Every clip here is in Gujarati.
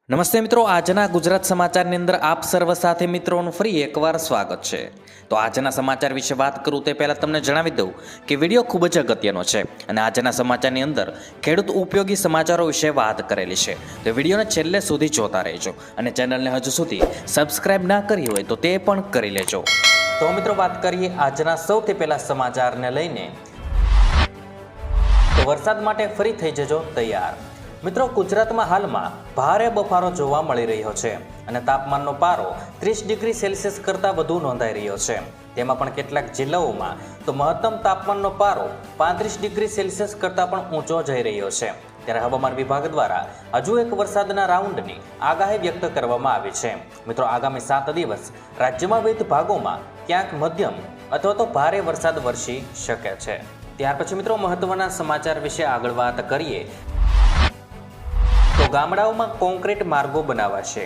નમસ્તે મિત્રો, આજના ગુજરાત સમાચારની અંદર આપ સર્વ સાથે મિત્રોનું ફરી એકવાર સ્વાગત છે। તો આજના સમાચાર વિશે વાત કરું તે પહેલાં તમને જણાવી દઉં કે વિડીયો ખૂબ જ અગત્યનો છે અને આજના સમાચારની અંદર ખેડૂત ઉપયોગી સમાચારો વિશે વાત કરેલી છે। તો વિડીયોને છેલ્લે સુધી જોતા રહેજો અને ચેનલને હજુ સુધી સબસ્ક્રાઇબ ના કરી હોય તો તે પણ કરી લેજો। તો મિત્રો વાત કરીએ આજના સૌથી પહેલા સમાચારને લઈને। તો વરસાદ માટે ફરી થઈ જજો તૈયાર। મિત્રો, ગુજરાતમાં હાલમાં ભારે બફારો જોવા મળી રહ્યો છે અને તાપમાનનો પારો 30 ડિગ્રી સેલ્સિયસ કરતાં વધુ નોંધાઈ રહ્યો છે। તેમાં પણ કેટલાક જિલ્લાઓમાં તો મહત્તમ તાપમાનનો પારો 35 ડિગ્રી સેલ્સિયસ કરતાં પણ ઊંચો જઈ રહ્યો છે। ત્યારે હવામાન વિભાગ દ્વારા હજુ એક વરસાદના રાઉન્ડની આગાહી વ્યક્ત કરવામાં આવી છે। મિત્રો, આગામી 7 દિવસ રાજ્યમાં વિવિધ ભાગોમાં ક્યાંક મધ્યમ અથવા તો ભારે વરસાદ વરસી શકે છે। ત્યાર પછી મિત્રો મહત્વના સમાચાર વિશે આગળ વાત કરીએ તો ગામડાઓમાં કોન્ક્રીટ માર્ગો બનાવાશે।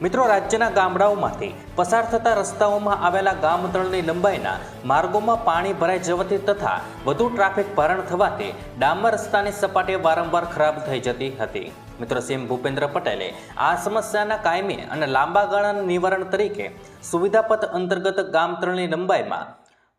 મિત્રો, રાજ્યના ગામડાઓમાંથી પસાર થતા રસ્તાઓમાં આવેલા ગામતળની લંબાઈના માર્ગોમાં પાણી ભરાઈ જવાથી તથા વધુ ટ્રાફિક ભારણ થવાથી ડામર રસ્તાની સપાટી વારંવાર ખરાબ થઈ જતી હતી। મિત્રો, સીએમ ભૂપેન્દ્ર પટેલે આ સમસ્યાના કાયમી અને લાંબા ગાળાના નિવારણ તરીકે સુવિધાપથ અંતર્ગત ગામતળની લંબાઈમાં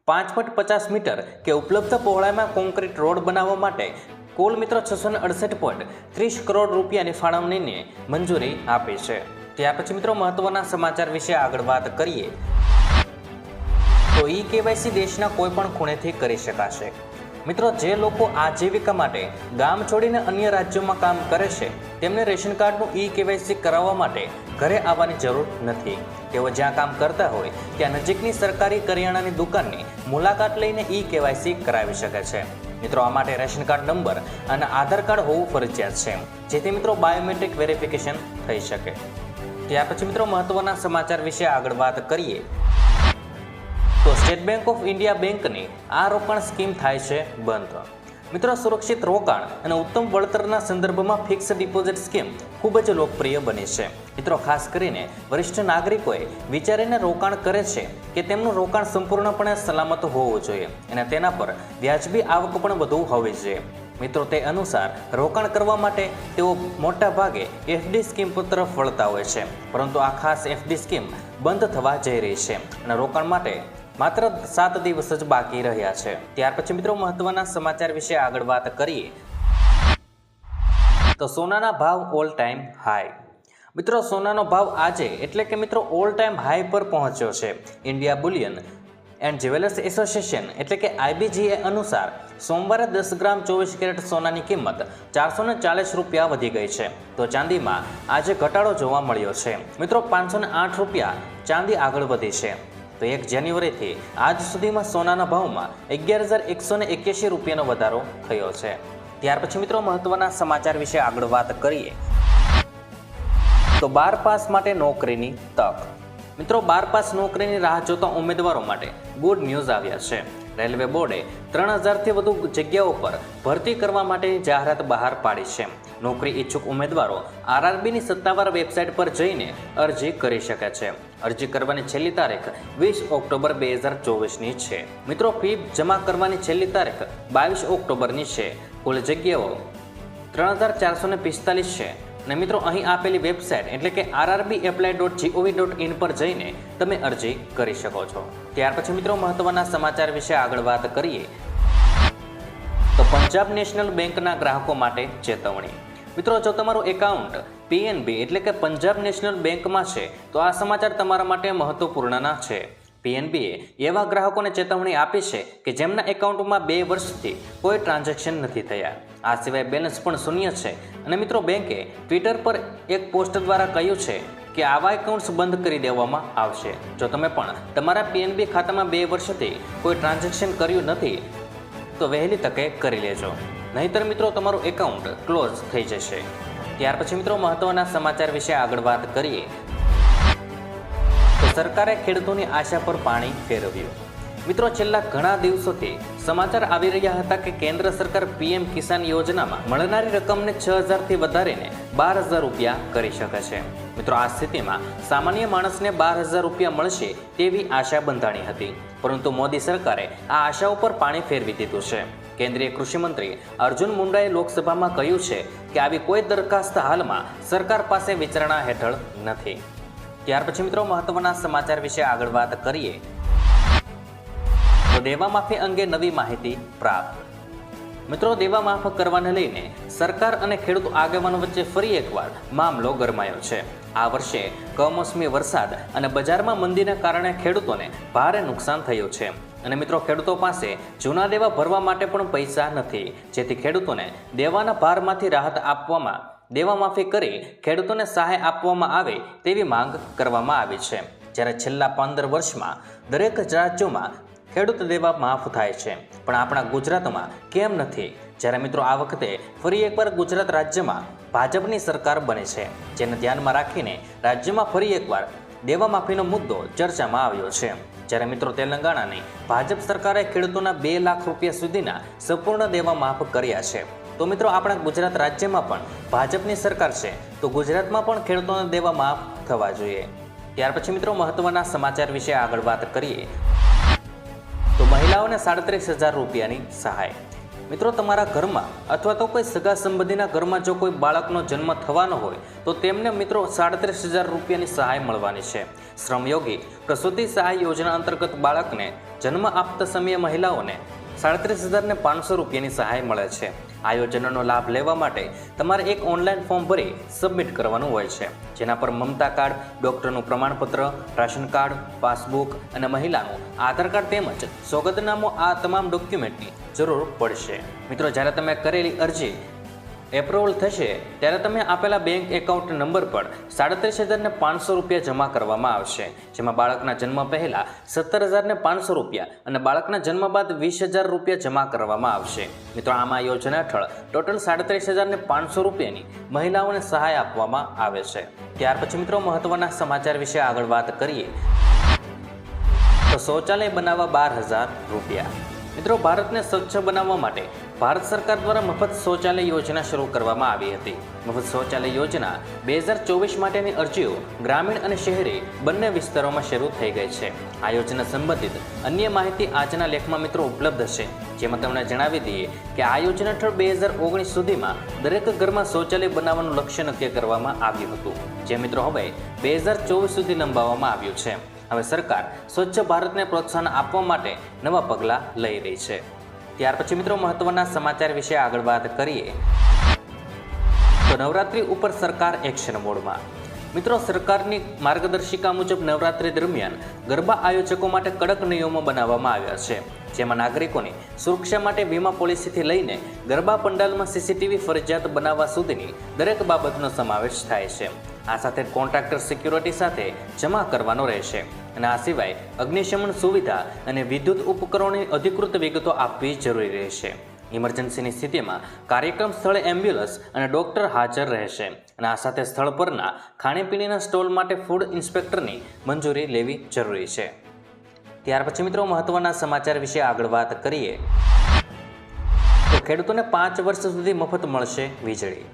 5.50 મીટર કે ઉપલબ્ધ પહોળાઈમાં કોન્ક્રીટ રોડ બનાવવા માટે કુલ મિત્રો 668.30 કરોડ રૂપિયાની ફાળવણીને મંજૂરી આપી છે। ત્યાર પછી મિત્રો મહત્વના સમાચાર વિશે આગળ વાત કરીએ તો ઈ-કેવાયસી દેશના કોઈ પણ ખૂણેથી કરી શકાશે। મિત્રો, જે લોકો આજીવિકા માટે ગામ છોડીને અન્ય રાજ્યોમાં કામ કરે છે તેમને રેશન કાર્ડનું ઈ-કેવાયસી કરાવવા માટે ઘરે આવવાની જરૂર નથી। તેઓ જ્યાં કામ કરતા હોય ત્યાં નજીકની સરકારી કરિયાણાની દુકાનની મુલાકાત લઈને ઈ-કેવાયસી કરાવી શકે છે। મિત્રો, આ માટે રેશન કાર્ડ નંબર અને આધાર કાર્ડ હોવું ફરજિયાત છે, જેથી મિત્રો બાયોમેટ્રિક વેરિફિકેશન થઈ શકે। ત્યાર પછી મિત્રો મહત્વના સમાચાર વિશે આગળ વાત કરીએ તો સ્ટેટ બેંક ઓફ ઇન્ડિયા બેંકની આ રોકાણ સ્કીમ થાય છે બંધ। મિત્રો, સુરક્ષિત રોકાણ અને ઉત્તમ વળતરના સંદર્ભમાં ફિક્સ ડિપોઝિટ સ્કીમ ખૂબ જ લોકપ્રિય બની છે। મિત્રો, ખાસ કરીને વરિષ્ઠ નાગરિકોએ વિચારીને રોકાણ કરે છે કે તેમનું રોકાણ સંપૂર્ણપણે સલામત હોવું જોઈએ અને તેના પર વ્યાજબી આવક પણ વધુ હોવી જોઈએ। મિત્રો, તે અનુસાર રોકાણ કરવા માટે તેઓ મોટા ભાગે એફડી સ્કીમ તરફ વળતા હોય છે, પરંતુ આ ખાસ એફડી સ્કીમ બંધ થવા જઈ રહી છે અને રોકાણ માટે માત્ર 7 દિવસ જ બાકી રહ્યા છે। ત્યાર પછી મિત્રો મહત્વના સમાચાર વિશે આગળ વાત કરીએ તો સોનાના ભાવ ઓલ ટાઈમ હાઈ। મિત્રો, સોનાનો ભાવ આજે એટલે કે મિત્રો ઓલ ટાઈમ હાઈ પર પહોંચ્યો છે। India Boolean and jewellers association એટલે કે IBGA અનુસાર સોમવારે 10 ગ્રામ 24 કેરેટ સોનાની કિંમત 440 રૂપિયા વધી ગઈ છે, તો ચાંદીમાં આજે ઘટાડો જોવા મળ્યો છે। મિત્રો, 508 રૂપિયા ચાંદી આગળ વધી છે। તો 1 જાન્યુઆરીથી આજ સુધીમાં સોનાના ભાવમાં 11,181 રૂપિયાનો વધારો થયો છે। ત્યાર પછી મિત્રો મહત્વના સમાચાર વિશે આગળ વાત કરીએ તો 12 પાસ માટે નોકરીની તક। મિત્રો, 12 પાસ નોકરીની રાહ જોતા ઉમેદવારો માટે ગુડ ન્યૂઝ આવ્યા છે। રેલવે બોર્ડે 3000થી વધુ જગ્યાઓ પર ભરતી કરવા માટેની જાહેરાત બહાર પાડી છે। નોકરી ઈચ્છુક ઉમેદવારો RRBની સત્તાવાર વેબસાઇટ પર જઈને અરજી કરી શકે છે। અરજી કરવાની છેલ્લી તારીખ 20 ઓક્ટોબર 2024ની છે। મિત્રો, ફી જમા કરવાની છેલ્લી તારીખ 22 ઓક્ટોબરની છે। કુલ જગ્યાઓ 3445 છે અને મિત્રો અહીં આપેલી વેબસાઇટ એટલે કે rrbapply.gov.in પર જઈને તમે અરજી કરી શકો છો। ત્યાર પછી મિત્રો મહત્વના સમાચાર વિશે આગળ વાત કરીએ તો પંજાબ નેશનલ બેંકના ગ્રાહકો માટે ચેતવણી। મિત્રો, જો તમારું એકાઉન્ટ PNB એટલે કે પંજાબ નેશનલ બેંકમાં છે તો આ સમાચાર તમારા માટે મહત્વપૂર્ણના છે। PNBએ એવા ગ્રાહકોને ચેતવણી આપી છે કે જેમના એકાઉન્ટમાં 2 વર્ષથી કોઈ ટ્રાન્ઝેક્શન નથી થયા। આ સિવાય બેલેન્સ પણ શૂન્ય છે અને મિત્રો બેંકે ટ્વિટર પર એક પોસ્ટ દ્વારા કહ્યું છે કે આવા એકાઉન્ટ્સ બંધ કરી દેવામાં આવશે। જો તમે પણ તમારા PNB ખાતામાં 2 વર્ષથી કોઈ ટ્રાન્ઝેક્શન કર્યું નથી તો વહેલી તકે કરી લેજો, નહીંતર મિત્રો તમારું એકાઉન્ટ ક્લોઝ થઈ જશે। ત્યાર પછી મિત્રો મહત્વના સમાચાર વિશે આગળ વાત કરીએ તો સરકારે ખેડૂતોની આશા પર પાણી ફેરવ્યું। મિત્રો, છેલ્લા ઘણા દિવસોથી સમાચાર આવી રહ્યા હતા કે કેન્દ્ર સરકાર PM કિસાન યોજનામાં મળનારી રકમને 6000થી વધારીને 12000 રૂપિયા કરી શકે છે। મિત્રો, આ સ્થિતિમાં સામાન્ય માણસને 12000 રૂપિયા મળશે તેવી આશા બંધાણી હતી, પરંતુ મોદી સરકારે આ આશા ઉપર પાણી ફેરવી દીધું છે। કેન્દ્રીય કૃષિ મંત્રી અર્જુન મુંડાએ લોકસભામાં કહ્યું છે કે આવી કોઈ દરખાસ્ત હાલમાં સરકાર પાસે વિચારણા હેઠળ નથી. ત્યાર પછી મિત્રો મહત્વના સમાચાર વિશે આગળ વાત કરીએ તો દેવા માફી અંગે નવી માહિતી પ્રાપ્ત. મિત્રો, દેવા માફ કરવાને લઈને સરકાર અને ખેડૂત આગેવાનો વચ્ચે ફરી એકવાર મામલો ગરમાયો છે. આ વર્ષે કમોસમી વરસાદ અને બજારમાં મંદીના કારણે ખેડૂતોને ભારે નુકસાન થયું છે અને મિત્રો ખેડૂતો પાસે જૂના દેવા ભરવા માટે પણ પૈસા નથી, જેથી ખેડૂતોને દેવાના ભારમાંથી રાહત આપવામાં દેવા માફી કરી ખેડૂતોને સહાય આપવામાં આવે તેવી માંગ કરવામાં આવી છે. જ્યારે છેલ્લા 15 વર્ષમાં દરેક રાજ્યોમાં ખેડૂત દેવા માફ થાય છે, પણ આપણા ગુજરાતમાં કેમ નથી? જ્યારે મિત્રો આ વખતે ફરી એકવાર ગુજરાત રાજ્યમાં ભાજપની સરકાર બને છે, જેને ધ્યાનમાં રાખીને રાજ્યમાં ફરી એકવાર દેવા માફીનો મુદ્દો ચર્ચામાં આવ્યો છે. જ્યારે મિત્રો તેલંગાણાની ભાજપ સરકારે ખેડૂતોના 2 લાખ રૂપિયા સુધીના સંપૂર્ણ દેવા માફ કર્યા છે. તો મિત્રો આપણા ગુજરાત રાજ્યમાં પણ ભાજપની સરકાર છે, તો ગુજરાતમાં પણ ખેડૂતોના દેવા માફ થવા જોઈએ. ત્યાર પછી મિત્રો મહત્વના સમાચાર વિશે આગળ વાત કરીએ તો મહિલાઓને 37,000 રૂપિયાની સહાય. મિત્રો, તમારા ઘરમાં અથવા તો કોઈ સગા સંબંધીના ઘરમાં જો કોઈ બાળકનો જન્મ થવાનો હોય તો તેમને મિત્રો 37,000 રૂપિયાની સહાય મળવાની છે. શ્રમયોગી પ્રસૂતિ સહાય યોજના અંતર્ગત બાળકને જન્મ આપતા સમયે મહિલાઓને 37,500 રૂપિયાની સહાય મળે છે. આ યોજનાનો લાભ લેવા માટે તમારે એક ઓનલાઈન ફોર્મ ભરી સબમિટ કરવાનું હોય છે, જેના પર મમતા કાર્ડ, ડૉક્ટરનું પ્રમાણપત્ર, રાશન કાર્ડ, પાસબુક અને મહિલાનું આધાર કાર્ડ તેમજ સોગંદનામું આ તમામ ડોક્યુમેન્ટની જરૂર પડશે. મિત્રો, જ્યારે તમે કરેલી અરજી એપ્રુવલ થશે ત્યારે તમે આપેલા બેંક એકાઉન્ટ નંબર પર 37,500 રૂપિયા જમા કરવામાં આવશે, જેમાં બાળકના જન્મ પહેલાં 17,500 રૂપિયા અને બાળકના જન્મ બાદ 20,000 રૂપિયા જમા કરવામાં આવશે. મિત્રો, આમાં યોજના હેઠળ ટોટલ 37,500 રૂપિયાની મહિલાઓને સહાય આપવામાં આવે છે. ત્યાર પછી મિત્રો મહત્વના સમાચાર વિશે આગળ વાત કરીએ તો શૌચાલય બનાવવા 12,000 રૂપિયા. મિત્રો, ભારતને સ્વચ્છ બનાવવા માટે ભારત સરકાર દ્વારા મફત શૌચાલય યોજના શરૂ કરવામાં આવી હતી. મફત શૌચાલય યોજના 2024 માટેની અરજીઓ ગ્રામીણ અને શહેરી બંને વિસ્તારોમાં શરૂ થઈ ગઈ છે. આ યોજના સંબંધિત અન્ય માહિતી આજના લેખમાં મિત્રો ઉપલબ્ધ છે, જેમાં તમને જણાવી દઈએ કે આ યોજના હેઠળ 2019 સુધીમાં દરેક ઘરમાં શૌચાલય બનાવવાનું લક્ષ્ય નક્કી કરવામાં આવ્યું હતું, જે મિત્રો હવે 2024 સુધી લંબાવવામાં આવ્યું છે. હવે સરકાર સ્વચ્છ ભારતને પ્રોત્સાહન આપવા માટે નવા પગલાં લઈ રહી છે. ત્યાર પછી મિત્રો મહત્વના સમાચાર વિશે આગળ વાત કરીએ તો નવરાત્રી ઉપર સરકાર એક્શન મોડમાં. મિત્રો, સરકારની માર્ગદર્શિકા મુજબ નવરાત્રી દરમિયાન ગરબા આયોજકો માટે કડક નિયમો બનાવવામાં આવ્યા છે, જેમાં નાગરિકોની સુરક્ષા માટે વીમા પોલિસીથી લઈને ગરબા પંડાલમાં સીસીટીવી ફરજિયાત બનાવવા સુધીની દરેક બાબતનો સમાવેશ થાય છે. આ સાથે કોન્ટ્રાક્ટર સિક્યુરિટી સાથે જમા કરવાનો રહેશે અને આ સિવાય અગ્નિશમન સુવિધા અને વિદ્યુત ઉપકરણોની અધિકૃત વિગતો આપવી જરૂરી રહેશે. ઇમરજન્સીની સ્થિતિમાં કાર્યક્રમ સ્થળે એમ્બ્યુલન્સ અને ડોક્ટર હાજર રહેશે અને આ સાથે સ્થળ પરના ખાણીપીણીના સ્ટોલ માટે ફૂડ ઇન્સ્પેક્ટરની મંજૂરી લેવી જરૂરી છે. ત્યાર પછી મિત્રો મહત્વના સમાચાર વિશે આગળ વાત કરીએ તો ખેડૂતોને 5 વર્ષ સુધી મફત મળશે વીજળી.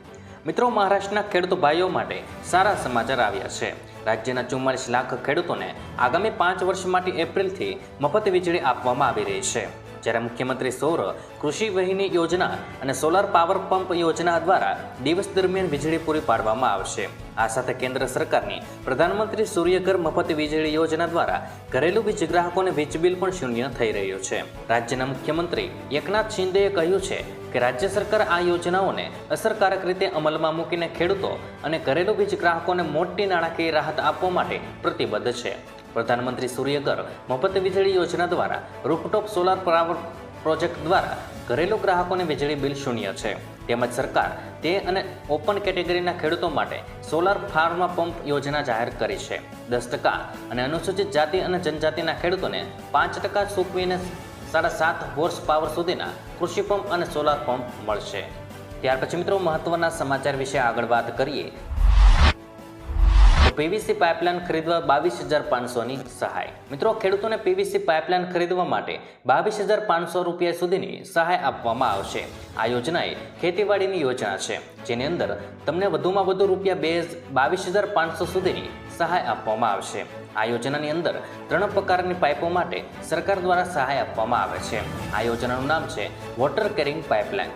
મિત્રો, મહારાષ્ટ્રના ખેડૂત ભાઈઓ માટે સારા સમાચાર આવ્યા છે. રાજ્યના 44 લાખ ખેડૂતોને આગામી 5 વર્ષ માટે એપ્રિલથી મફત વીજળી આપવામાં આવી રહી છે. જ્યારે મુખ્યમંત્રી સૌર કૃષિ વહીની યોજના અને સોલાર પાવર પંપ યોજના દ્વારા દિવસ દરમિયાન વીજળી પૂરી પાડવામાં આવશે. આ સાથે કેન્દ્ર સરકારની પ્રધાનમંત્રી સૂર્યઘર મફત વીજળી યોજના દ્વારા ઘરેલું વીજ ગ્રાહકોને વીજ બિલ પણ શૂન્ય થઈ રહ્યું છે. રાજ્યના મુખ્યમંત્રી એકનાથ શિંદેએ કહ્યું છે કે રાજ્ય સરકાર આ યોજનાઓને અસરકારક રીતે અમલમાં મૂકીને ખેડૂતો અને ઘરેલું વીજ ગ્રાહકોને મોટી નાણાકીય રાહત આપવા માટે પ્રતિબદ્ધ છે. પ્રધાનમંત્રી સૂર્યઘર મફત વીજળી યોજના દ્વારા રૂફટોપ સોલાર પાવર પ્રોજેક્ટ દ્વારા ઘરેલું ગ્રાહકોને વીજળી બિલ શૂન્ય છે. તેમજ સરકાર તે અને ઓપન કેટેગરીના ખેડૂતો માટે સોલાર ફાર્મ પંપ યોજના જાહેર કરી છે. 10% અને અનુસૂચિત જાતિ અને જનજાતિના ખેડૂતોને 5% ચૂકવીને 7.5 હોર્સ પાવર સુધીના કૃષિ પંપ અને સોલાર પંપ મળશે. ત્યાર પછી મિત્રો મહત્વના સમાચાર વિશે આગળ વાત કરીએ તો પીવીસી પાઇપલાઇન ખરીદવા 22,500ની સહાય. મિત્રો, ખેડૂતોને પીવીસી પાઇપલાઇન ખરીદવા માટે 22,500 રૂપિયા સુધીની સહાય આપવામાં આવશે. આ યોજના એ ખેતીવાડીની યોજના છે, જેની અંદર તમને વધુમાં વધુ રૂપિયા 22,500 સુધીની સહાય આપવામાં આવશે। આ યોજનાની અંદર 3 પ્રકારની પાઇપો માટે સરકાર દ્વારા સહાય આપવામાં આવે છે। આ યોજનાનું નામ છે વોટર કેરિંગ પાઇપલાઇન,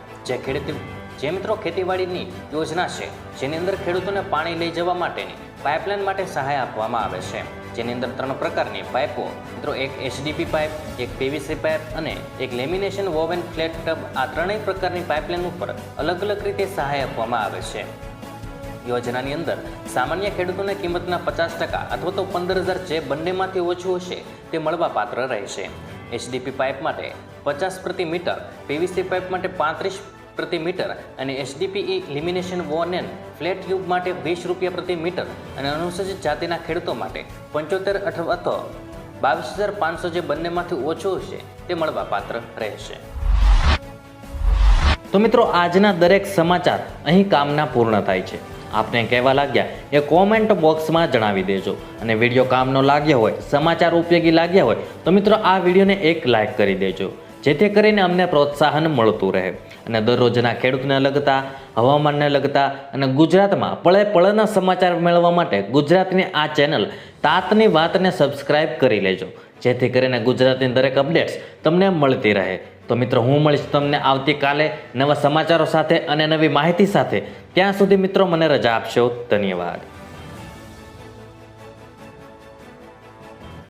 જે મિત્રો ખેતીવાડીની યોજના છે, જેની અંદર ખેડૂતોને પાણી લઈ જવા માટેની પાઇપલાઇન માટે સહાય આપવામાં આવે છે। જેની અંદર 3 પ્રકારની પાઇપો મિત્રો, એક HDP પાઇપ, એક PVC પાઇપ અને એક લેમિનેશન વોવેન ફ્લેટ ટબ, આ 3 પ્રકારની પાઇપલાઇન ઉપર અલગ અલગ રીતે સહાય આપવામાં આવે છે। યોજનાની અંદર સામાન્ય ખેડૂતોને કિંમતના 50% અથવા તો 15,000 જે બંનેમાંથી ઓછું હશે તે મળવાપાત્ર રહેશે। HDP પાઇપ માટે 50 પ્રતિ મીટર, PVC પાઇપ માટે 35 પ્રતિ મીટર અને HDPE લેમિનેશન વોનેન ફ્લેટ ટ્યુબ માટે 20 રૂપિયા પ્રતિ મીટર અને અનુસૂચિત જાતિના ખેડૂતો માટે 75 અથવા તો 22,500 જે બંનેમાંથી ઓછું હશે તે મળવાપાત્ર રહેશે। તો મિત્રો, આજના દરેક સમાચાર અહીં કામના પૂર્ણ થાય છે। આપને કહેવા લાગ્યા એ કોમેન્ટ બોક્સમાં જણાવી દેજો અને વિડીયો કામનો લાગ્યો હોય, સમાચાર ઉપયોગી લાગ્યા હોય તો મિત્રો આ વિડીયોને એક લાઇક કરી દેજો, જેથી કરીને અમને પ્રોત્સાહન મળતું રહે અને દરરોજના ખેડૂતને લગતા, હવામાનને લગતા અને ગુજરાતમાં પળે પળના સમાચાર મેળવવા માટે ગુજરાતની આ ચેનલ તાતની વાતને સબસ્ક્રાઇબ કરી લેજો, જેથી કરીને ગુજરાતની દરેક અપડેટ્સ તમને મળતી રહે। તો મિત્રો, હું મળીશ તમને આવતીકાલે નવા સમાચારો સાથે અને નવી માહિતી સાથે। ત્યાં સુધી મિત્રો મને રજા આપશો। ધન્યવાદ।